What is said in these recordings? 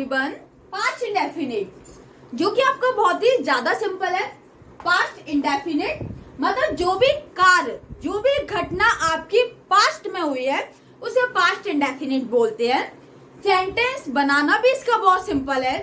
One past indefinite, जो कि आपका बहुत ही ज्यादा सिंपल है। पास्ट इंडेफिनिट मतलब जो भी कार्य, जो भी घटना आपकी पास्ट में हुई है उसे पास्ट इंडेफिनिट बोलते हैं। सेंटेंस बनाना भी इसका बहुत सिंपल है।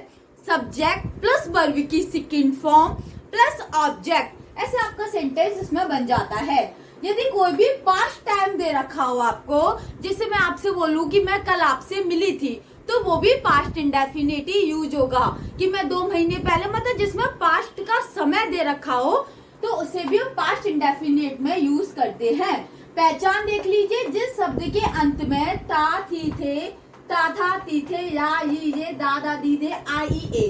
सब्जेक्ट प्लस वर्ब की सेकंड फॉर्म प्लस ऑब्जेक्ट, ऐसे आपका सेंटेंस इसमें बन जाता है। यदि कोई भी पास्ट टाइम दे रखा हो आपको, जैसे मैं आपसे बोलूं कि मैं कल आपसे मिली थी, तो वो भी पास्ट इंडेफिनिट ही यूज होगा। कि मैं 2 महीने पहले, मतलब जिसमें पास्ट का समय दे रखा हो तो उसे भी हम पास्ट इंडेफिनिट में यूज करते हैं। पहचान देख लीजिए, जिस शब्द के अंत में ता थी थे, ता था ती थे, या ई ये, दा दा दी दे, आ ई ए।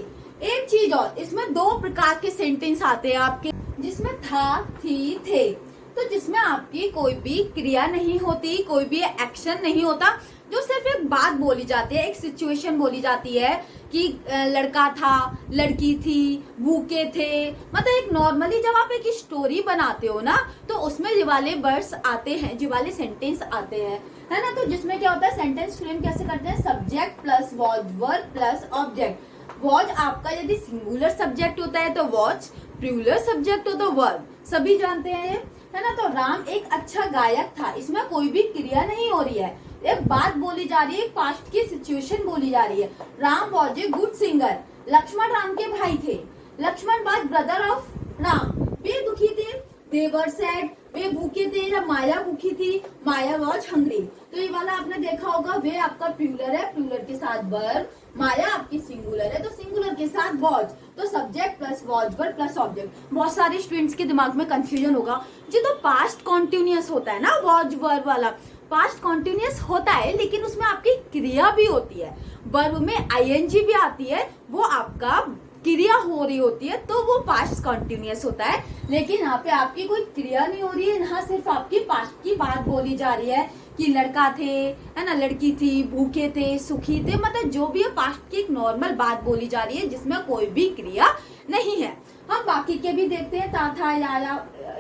एक चीज और, इसमें 2 प्रकार के सेंटेंस आते हैं आपके, जिसमें था थी थे, तो जिसमें आपकी कोई भी क्रिया नहीं होती, कोई भी एक्शन नहीं होता, जो सिर्फ एक बात बोली जाती है, एक सिचुएशन बोली जाती है कि लड़का था, लड़की थी, भूखे थे। मतलब एक नॉर्मली जब आप एक स्टोरी बनाते हो ना, तो उसमें ये वाले वर्ड्स आते हैं, ये वाले सेंटेंस आते हैं, है ना। तो जिसमें क्या होता है, सेंटेंस फ्रेम कैसे करते हैं, subject plus was, verb plus object. Was आपका यदि सिंगुलर सब्जेक्ट होता है तो वॉच, प्लूरल सब्जेक्ट हो तो वर्ब, सभी जानते हैं ये, है ना। तो राम एक अच्छा गायक था, इसमें कोई भी क्रिया नहीं हो रही है, एक बात बोली जा रही है, एक पास्ट की सिचुएशन बोली जा रही है। Ram was a good singer. Lakshman Ram के भाई थे, Lakshman was brother of Ram. वे दुखी थे, दे वर सैड, वे भूखे थे, या माया भूखी थी, माया वॉज हंग्री। तो ये वाला आपने देखा होगा, वे आपका प्लूरल है, प्लूरल के साथ वर्ब, माया आपकी सिंगुलर है तो सिंगुलर के साथ वॉज, तो subject plus was, verb plus object. बहुत सारे स्टूडेंट्स के दिमाग में कंफ्यूजन होगा, जो तो पास्ट कॉन्टिन्यूअस होता है ना, वॉज वर्ब वाला पास्ट कॉन्टिन्यूअस होता है, लेकिन उसमें आपकी क्रिया भी होती है, वर्ब में आईएनजी भी आती है, वो आपका क्रिया हो रही होती है, तो वो पास्ट कॉन्टिन्यूअस होता है। लेकिन यहाँ पे आपकी कोई क्रिया नहीं हो रही है, यहाँ सिर्फ आपकी पास्ट की बात बोली जा रही है कि लड़का थे, है ना, लड़की थी, भूखे थे, सुखी थे, मतलब जो भी है पास्ट की एक नॉर्मल बात बोली जा रही है, जिसमें कोई भी क्रिया नहीं है। हम बाकी के भी देखते हैं, ता था,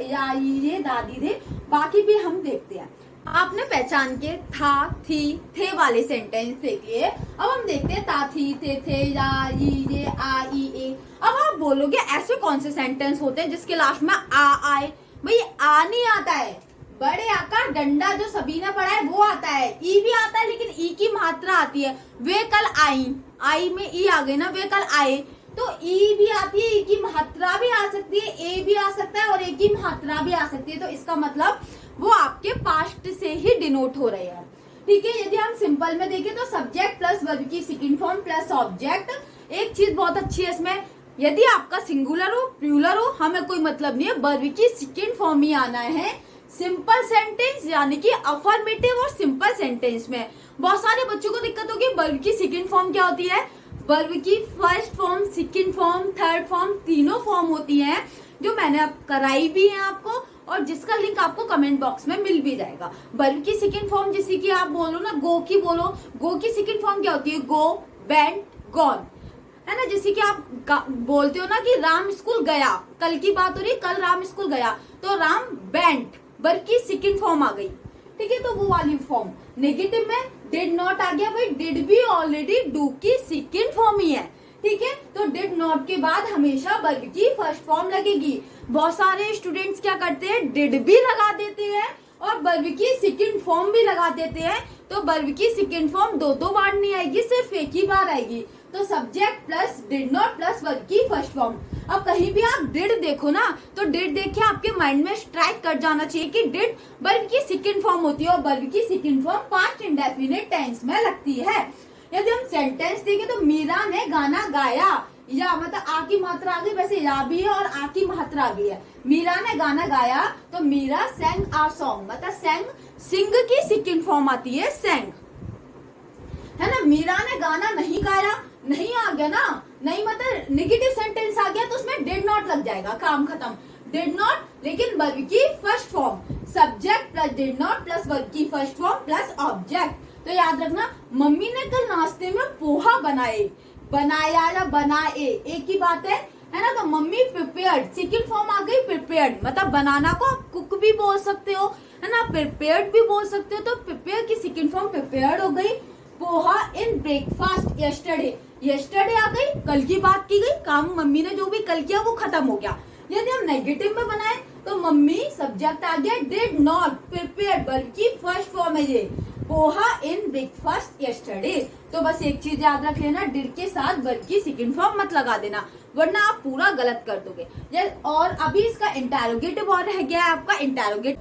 या ये, दादी थे, बाकी भी हम देखते हैं। आपने पहचान के था थी थे वाले सेंटेंस देख लिए। अब हम देखते हैं ता थी थे, या ये, आ ई ए। अब आप बोलोगे ऐसे कौन से सेंटेंस होते हैं जिसके लास्ट में आ आए? भाई आ नहीं आता है, बड़े आकार डंडा जो सभी ने पढ़ा है वो आता है, ई भी आता है, लेकिन ई की मात्रा आती है। वे कल आई, आई में ई आ गई ना, वे कल आए, तो ई भी आती है, ई की मात्रा भी आ सकती है, ए भी आ सकता है और ए की मात्रा भी आ सकती है। तो इसका मतलब वो आपके पास्ट से ही डिनोट हो रहे हैं, ठीक है। यदि हम सिंपल में देखें तो सब्जेक्ट प्लस वर्ब की सेकंड फॉर्म प्लस ऑब्जेक्ट। एक चीज बहुत अच्छी है इसमें, यदि आपका सिंगुलर हो, प्लूरल हो, हमें कोई मतलब नहीं है, वर्ब की सेकंड फॉर्म ही आना है। सिंपल सेंटेंस यानी कि अफर्मेटिव और सिंपल सेंटेंस में बहुत सारे बच्चों को दिक्कत होगी। वर्ब की सेकंड फॉर्म क्या होती है? वर्ब की first form, second form, third form, तीनों फॉर्म होती हैं, जो मैंने अब कराई भी है आपको, और जिसका लिंक आपको कमेंट बॉक्स में मिल भी जाएगा। वर्ब की सेकंड फॉर्म, जैसे कि आप बोलो ना, गो की बोलो, गो की सेकंड फॉर्म क्या होती है? गो, वेंट, गॉन, है ना। जैसे कि आप बोलते हो ना कि राम स्कूल गया, कल की बात हो रही, कल राम स्कूल गया, तो राम वेंट, वर्ब की सेकंड फॉर्म आ गई, ठीक है। तो वो वाली फॉर्म। नेगेटिव में डिड नॉट आ गया, भाई डिड भी ऑलरेडी डू की सेकंड फॉर्म ही है, ठीक है। तो डिड नॉट के बाद हमेशा वर्ब की फर्स्ट फॉर्म लगेगी। बहुत सारे स्टूडेंट्स क्या करते हैं, डिड भी लगा देते हैं और वर्ब की सेकंड फॉर्म भी लगा देते हैं, तो वर्ब की सेकंड फॉर्म 2 बार नहीं आएगी, सिर्फ एक ही बार आएगी। तो subject plus did not plus verb की फर्स्ट फॉर्म। अब कहीं भी आप डिड देखो ना, तो डिड देख के आपके माइंड में स्ट्राइक कर जाना चाहिए कि डिड वर्ब की सेकंड फॉर्म होती है और वर्ब की second form past indefinite tense में लगती है। यदि हम सेंटेंस देखें तो मीरा ने गाना गाया, या मतलब आ की मात्रा आ गई, वैसे या भी है और आ की मात्रा आ गई है। मीरा ने गाना गाया, तो मीरा सेंग आर सॉन्ग, मतलब सेंग, सिंग की सेकंड फॉर्म आती है सेंग, है ना। मीरा ने गाना नहीं गाया, नहीं आ गया ना, नहीं मतलब नेगेटिव सेंटेंस आ गया, तो उसमें डिड नॉट लग जाएगा, काम खत्म। डिड नॉट, लेकिन वर्ब की first form, subject plus did not plus verb की फर्स्ट फॉर्म प्लस ऑब्जेक्ट। तो याद रखना, मम्मी ने कल नाश्ते में पोहा बनाए, बनाया या बनाए एक ही बात है ना। तो मम्मी प्रिपेयर्ड, सेकंड फॉर्म आ गई प्रिपेयर्ड, मतलब बनाना को आप कुक भी बोल सकते हो, है ना, प्रिपेयर्ड भी बोल सकते हो। तो प्रिपेयर की सेकंड फॉर्म प्रिपेयर्ड हो गई। Poha in breakfast yesterday, yesterday आ गई, कल की बात की गई, काम मम्मी ने जो भी कल किया वो खत्म हो गया। यदि हम नेगेटिव में बनाए तो मम्मी सब्जेक्ट आ गया डिड नॉट प्रिपेयर, बल्कि फर्स्ट फॉर्म है ये, पोहा इन ब्रेकफास्ट यस्टरडे। तो बस एक चीज याद रख लेना, डिड के साथ बल्कि सेकंड फॉर्म मत लगा देना, वरना आप पूरा गलत कर दोगे। और अभी इसका इंटेरोगेटिव और रह गया है आपका इंटेरोगेटिव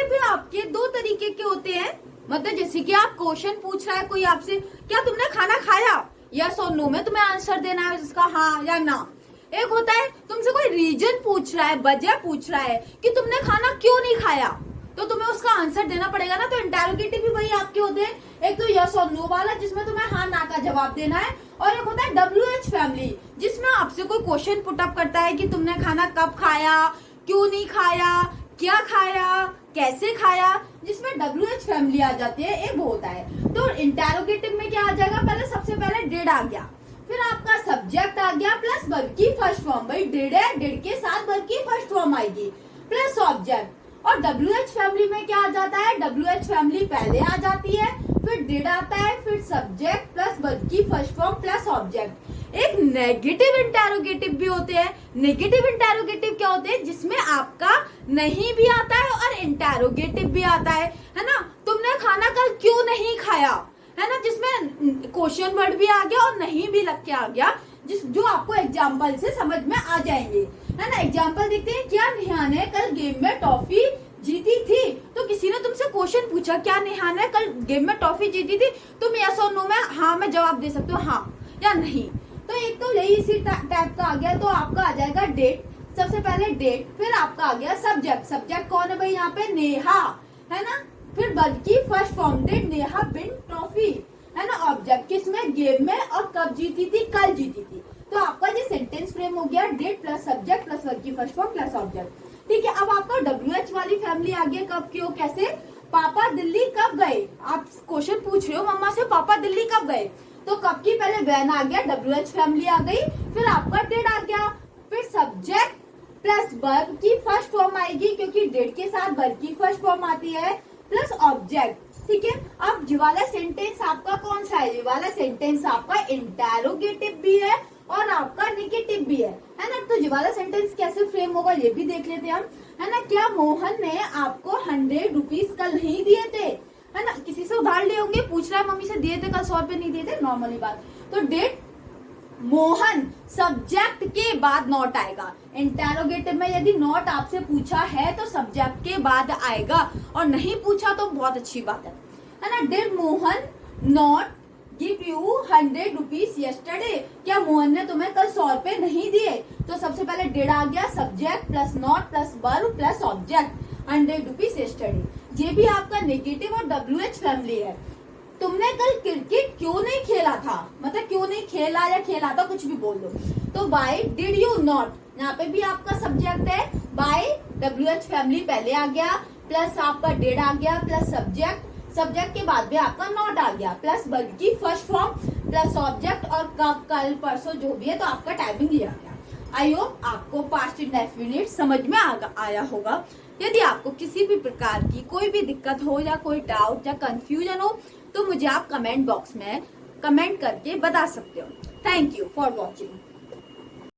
भी आपके दो तरीके के होते हैं। मतलब जैसे कि आप क्वेश्चन पूछ रहा है कोई आपसे, क्या तुमने खाना खाया, यस और नो में तुम्हें आंसर देना है जिसका हाँ या ना। एक होता है तुमसे कोई रीजन पूछ रहा है, वजह पूछ रहा है कि तुमने खाना क्यों नहीं खाया, तो तुम्हें उसका आंसर देना पड़ेगा ना। तो इंटेरोगेटिव भी वही आपके होते हैं, एक तो यस और नो वाला जिसमें तुम्हें हाँ ना का जवाब देना है, और एक होता है WH फैमिली जिसमें आपसे कोई क्वेश्चन पुटअप करता है कि तुमने खाना कब खाया, क्यों नहीं खाया, क्या खाया, कैसे खाया, जिसमें WH फैमिली आ जाती है, एक वो होता है। तो इंटेरोगेटिव में क्या आ जाएगा, पहले सबसे पहले डिड आ गया, फिर आपका सब्जेक्ट आ गया प्लस वर्ब की फर्स्ट फॉर्म, भाई डिड है, डिड के साथ वर्ब की फर्स्ट फॉर्म आएगी प्लस ऑब्जेक्ट। और WH फैमिली में क्या आ जाता है, WH फैमिली पहले आ जाती है, फिर डिड आता है, फिर सब्जेक्ट प्लस वर्ब की फर्स्ट फॉर्म प्लस ऑब्जेक्ट। एक नेगेटिव इंटेरोगेटिव भी होते हैं। नेगेटिव इंटेरोगेटिव क्या होते हैं, जिसमें आपका नहीं भी आता है और इंटेरोगेटिव भी आता है ना। तुमने खाना कल क्यों नहीं खाया, है ना, जिसमें क्वेश्चन वर्ड भी आ गया और नहीं भी लग के आ गया, जो आपको एग्जाम्पल से समझ में आ जाएंगे, है ना। एग्जाम्पल देखते हैं, क्या नेहा ने कल गेम में टॉफी जीती थी। तो किसी ने तुमसे क्वेश्चन पूछा, क्या नेहा ने कल गेम में टॉफी जीती थी, तुम यस और नो में हाँ में जवाब दे सकते हो, हाँ या नहीं। तो एक तो यही इसी टाइप का आ गया। तो आपका आ जाएगा डेट, सबसे पहले डेट, फिर आपका आ गया सब्जेक्ट। सब्जेक्ट कौन है भाई यहाँ पे, नेहा, है ना। फिर वर्ब की first form, did Neha win trophy, है ना। ऑब्जेक्ट किसमें, गेम में, और कब जीती थी, कल जीती थी। तो आपका ये सेंटेंस फ्रेम हो गया, did plus subject plus verb की फर्स्ट फॉर्म प्लस ऑब्जेक्ट। ठीक है, अब आपका WH वाली फैमिली आ गया, कब क्यों कैसे। पापा दिल्ली कब गए, आप क्वेश्चन पूछ रहे हो मम्मा से, पापा दिल्ली कब गए, तो कब की पहले वैन आ गया, WH फैमिली आ गई, फिर आपका डिड आ गया, फिर सब्जेक्ट प्लस वर्ब की फर्स्ट फॉर्म आएगी, क्योंकि डिड के साथ वर्ब की फर्स्ट फॉर्म आती है, प्लस ऑब्जेक्ट। ठीक है, अब ये वाला सेंटेंस आपका कौन सा है, ये वाला सेंटेंस आपका इंटेरोगेटिव भी है और आपका नेगेटिव भी है ना। तो ये वाला सेंटेंस कैसे फ्रेम होगा ये भी देख लेते हैं हम, है ना। क्या मोहन ने आपको 100 रुपीज कल नहीं दिए थे, है ना। किसी से उधार लिए होंगे, पूछ रहा है मम्मी से, दिए थे कल 100 रुपए नहीं दिए थे, नॉर्मली बात। तो डिड मोहन सब्जेक्ट के बाद नॉट आएगा। इंटेरोगेटिव में यदि नॉट आपसे पूछा है तो सब्जेक्ट के बाद आएगा, और नहीं पूछा तो बहुत अच्छी बात है ना। Did Mohan not give you 100 rupees yesterday, क्या मोहन ने तुम्हें कल 100 रुपए नहीं दिए। तो सबसे पहले डिड आ गया, subject plus not plus verb plus object, 100 rupees yesterday. ये भी आपका नेगेटिव और WH फैमिली है। तुमने कल क्रिकेट क्यों नहीं खेला था, मतलब क्यों नहीं खेला या खेला था, कुछ भी बोल दो। तो बाय डिड यू नॉट, यहाँ पे भी आपका सब्जेक्ट है, बाय WH फैमिली पहले आ गया, प्लस आपका डिड आ गया, प्लस सब्जेक्ट के बाद भी आपका नॉट आ गया, प्लस वर्ब की फर्स्ट फॉर्म प्लस ऑब्जेक्ट, और कब, कल, परसों जो भी है, तो आपका टाइमिंग लिया गया। आई होप आपको पास्ट इंडेफिनिट समझ में आया होगा। यदि आपको किसी भी प्रकार की कोई भी दिक्कत हो या कोई डाउट या कंफ्यूजन हो तो मुझे आप कमेंट बॉक्स में कमेंट करके बता सकते हो। Thank you for watching.